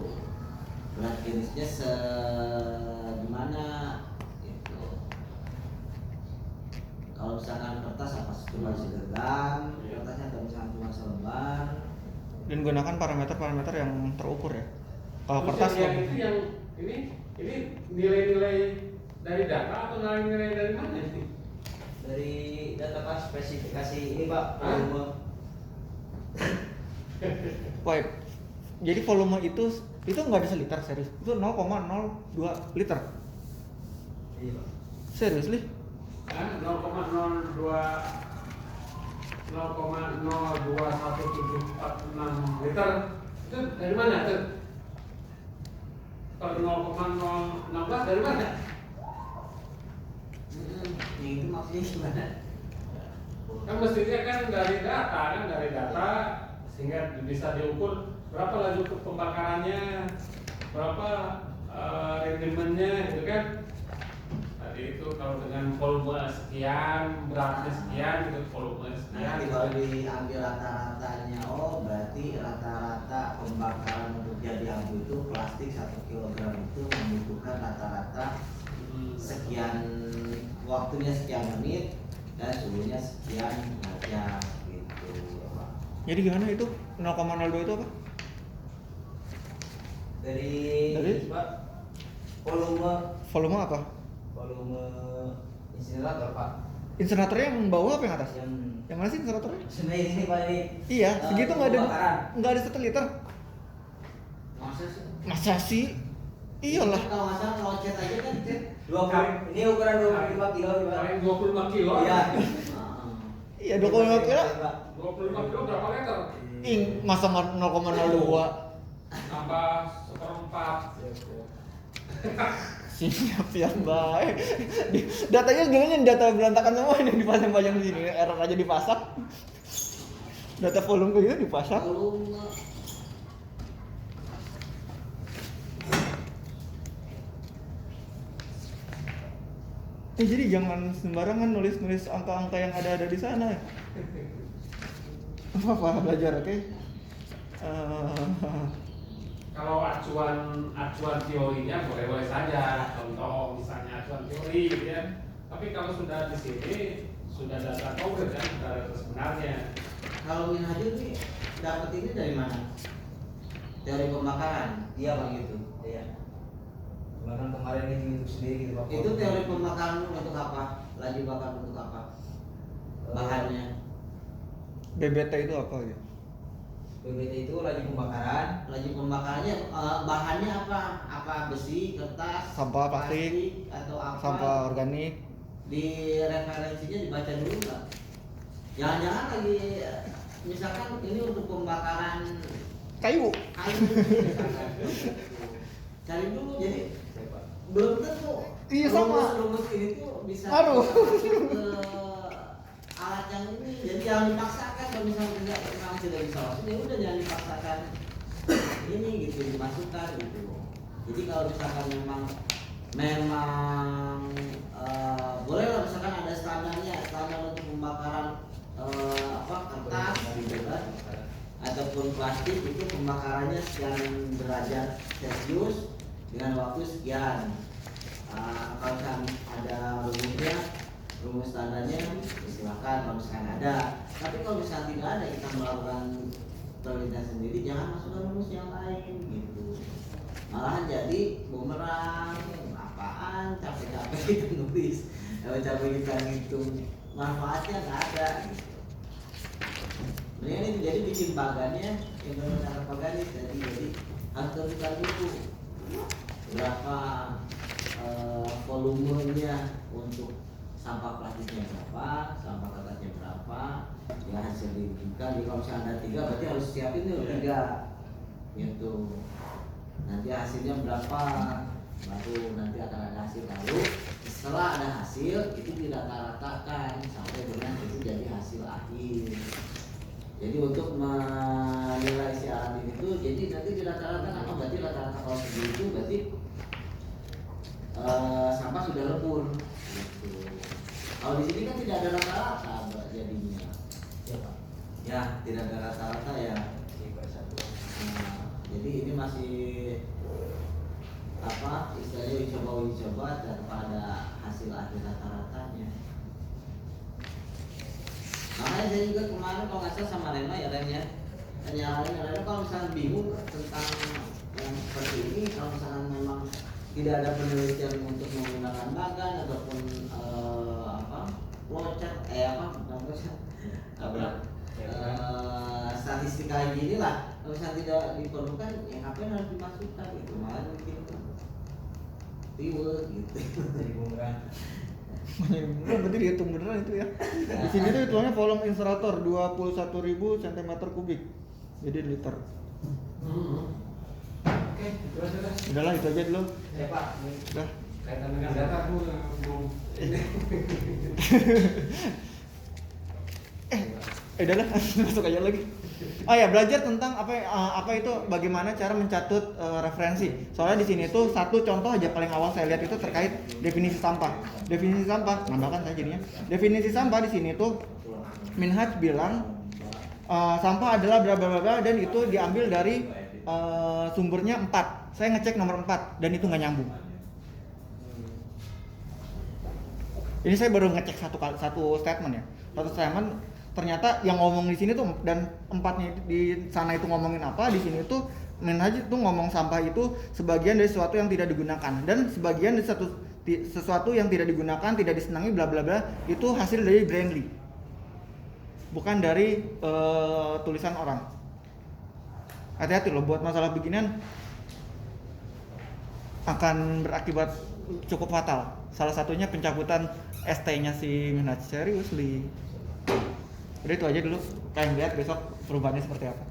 Berat jenisnya gimana gitu. Kalau misalkan kertas apa cuma segelam kertasnya, atau misalkan cuma selembar. Dan gunakan parameter yang terukur ya. Kalau Terus kertas yang itu yang ini nilai-nilai dari data atau nilai-nilai dari mana sih? Dari data Pak, spesifikasi ini Pak, volume. Wait, jadi volume itu nggak ada seliter serius, itu 0,02 liter. Iya Pak. Serius li? 0,021746 liter itu dari mana tuh? Kalau 0,016 dari mana? Itu maksudnya gimana? Kan mestinya kan dari data sehingga bisa diukur berapa laju pembakarannya, berapa rendemennya gitu kan. Tadi itu kalau dengan volume sekian, beratnya sekian gitu, volume sekian. Nanti kalau diambil rata-ratanya, oh berarti rata-rata pembakaran untuk jadi abu itu plastik 1 kg itu membutuhkan rata-rata sekian, waktunya sekian menit dan suhunya sekian derajat gitu. Jadi gimana itu 0,02 itu apa? Dari Pak, Volume apa? volume insinerator Pak. Insineratornya yang bawah apa yang atas? Yang Yang mana sih insineratornya? sebenarnya ini Pak ini. Iya, segitu pembakaran. nggak ada 1 liter. Masa sih? Masa sih? Iyalah. Kalau nggak salah kalau cat aja kan cat 20, ini ukuran 25 kilo Pak. Paling 25 kilo. Iya. Iya 25 kilo. 25 kilo berapa liter? Masa 0,02? Tambah 1/4 tepat. Siap ya baik. Datanya sebenarnya data berantakan semua ini dipasang-pasang di sini. Error aja dipasang. Data volume kayak gitu dipasang. Volume Jadi jangan sembarangan nulis-nulis angka-angka yang ada di sana. Apa belajar, oke? Kalau acuan teorinya boleh-boleh saja, contoh misalnya acuan teori, gitu ya. Tapi kalau sudah di sini sudah data konkret kan, sudah data sebenarnya. kalau Minhajul nih dapat ini dari mana? Teori pembakaran. Iya Bang gitu. Iya. Bahkan kemarin di YouTube sendiri gitu Pak. Itu teori pembakaran untuk apa? Laju bakar untuk apa? Bahannya. BBT itu apa ya? BBT itu laju pembakaran. Laju pembakarannya bahannya apa? Apa besi, kertas, Sampah plastik, atau apa? Sampah organik. Di referensinya dibaca dulu nggak? Jangan-jangan lagi misalkan ini untuk pembakaran Kayu. kayu misalkan. Cari dulu jadi belum tentu Iya, sama. rumus ini tuh bisa Aduh. ke alat yang ini, jadi jangan dipaksakan. Kalau misalnya tidak bisa masuk ya udah jangan dipaksakan ini gitu dimasukkan gitu. Jadi kalau misalkan memang boleh lah misalkan ada standarnya, standar untuk pembakaran kertas gitu kan, ataupun plastik itu pembakarannya sekian derajat Celcius dengan waktu sekian. Kalau misalkan ada rumusnya, rumus standarnya silakan kalau misalkan ada. Tapi kalau misalkan tidak ada, kita melakukan penelitian sendiri, jangan masukkan rumus yang lain gitu. Malahan jadi bumerang, apaan capek-capek kita nulis, capek kita ngitung, manfaatnya nggak ada gitu. Mendingan itu jadi bikin bagannya yang benar-benar baganis, jadi harus tentukan dulu berapa volumenya untuk sampah plastiknya berapa, sampah kertasnya berapa, ya hasil diberikan. Jadi kalau misalnya ada 3 berarti harus siapin dulu 3 gitu. Nanti hasilnya berapa, baru nanti akan ada hasil. Lalu setelah ada hasil itu dirata-ratakan sampai dengan itu jadi hasil akhir. Jadi untuk menilai si alat ini tuh, jadi nanti dirata-ratakan. Oh berarti rata-rata kalau segitu berarti sampah sudah lebur. Gitu. Kalau di sini kan tidak ada rata-rata jadinya. Iya Pak. Ya tidak ada rata-rata ya. Nah, jadi ini masih apa istilahnya uji coba daripada hasil akhir rata-ratanya. Makanya saya juga kemarin kalau nggak salah sama Reno ya Ren ya, nyaranin Reno kalau misalnya bingung tentang yang seperti ini, kalau misalnya memang tidak ada penelitian untuk menggunakan bagan ataupun flowchart statistik kayak gini lah, kalau misalnya tidak diperlukan ya ngapain harus dimasukkan gitu, malah bikin ribet gitu. Jadi bumerang. Berarti dihitung beneran itu ya. Di sini tuh hitungannya volume inserator 21.000 cm3. Jadi liter. Oke, itu aja lah. Udahlah itu aja dulu. Ya Pak. Udah. Kaitan dengan data aku belum. Udahlah masuk aja lagi. Oh ya, belajar tentang apa itu bagaimana cara mencatut referensi. Soalnya di sini tuh satu contoh aja paling awal saya lihat itu terkait definisi sampah. Definisi sampah, nambahkan saya jadinya. Definisi sampah di sini tuh Minhaj bilang sampah adalah bla bla bla dan itu diambil dari sumbernya 4. Saya ngecek nomor 4 dan itu nggak nyambung. Ini saya baru ngecek satu statement ya. Satu statement ternyata yang ngomong di sini tuh dan 4-nya di sana itu ngomongin apa, di sini tuh Minhaj tuh ngomong sampah itu sebagian dari sesuatu yang tidak digunakan dan sebagian dari sesuatu yang tidak digunakan, tidak disenangi bla bla bla itu hasil dari Brandly. Bukan dari tulisan orang. Hati-hati loh buat masalah beginian akan berakibat cukup fatal. Salah satunya pencabutan ST-nya si Minhaj. Seriously. Udah itu aja dulu. Kalian lihat besok perubahannya seperti apa.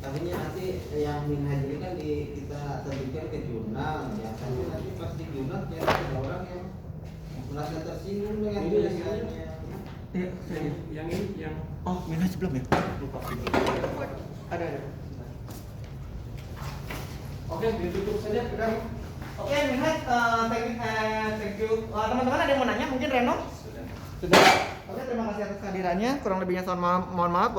Tapi ini nanti yang minhaj ini kan kita terbitkan ke jurnal ya. Tapi nanti pas di jurnal ternyata ada orang yang merasa tersinggung dengan Ini tulisannya. Iya, saya. Yang ini yang Oh, minus belum ya? Lupa. Ada. oke ditutup saja kita. Oke, minus thank you. Teman-teman ada yang mau nanya? Mungkin Reno? Sudah. Sudah. Oke, terima kasih atas kehadirannya. Kurang lebihnya mohon maaf.